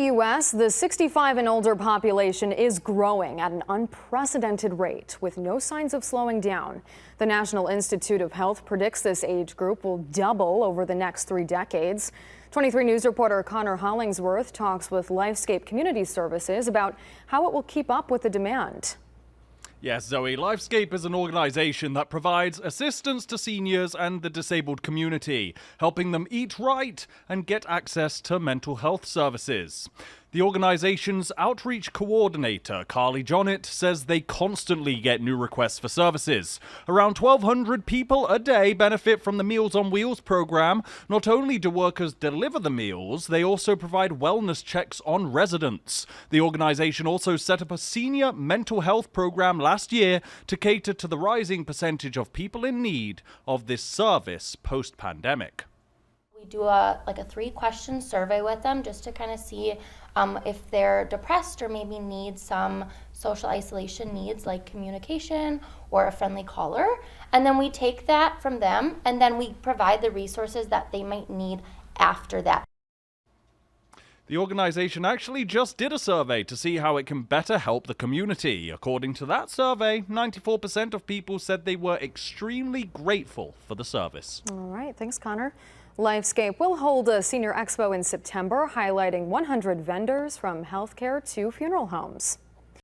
U.S., the 65 and older population is growing at an unprecedented rate with no signs of slowing down. The National Institute of Health predicts this age group will double over the next 3 decades. 23 News reporter Connor Hollingsworth talks with Lifescape Community Services about how it will keep up with the demand. Yes, Zoe, Lifescape is an organization that provides assistance to seniors and the disabled community, helping them eat right and get access to mental health services. The organization's outreach coordinator, Carly Jonnet, says they constantly get new requests for services. Around 1,200 people a day benefit from the Meals on Wheels program. Not only do workers deliver the meals, they also provide wellness checks on residents. The organization also set up a senior mental health program last year to cater to the rising percentage of people in need of this service post-pandemic. We do a 3-question survey with them just to kind of see if they're depressed or maybe need some social isolation needs like communication or a friendly caller. And then we take that from them and then we provide the resources that they might need after that. The organization actually just did a survey to see how it can better help the community. According to that survey, 94% of people said they were extremely grateful for the service. All right, thanks, Connor. Lifescape will hold a senior expo in September, highlighting 100 vendors from healthcare to funeral homes.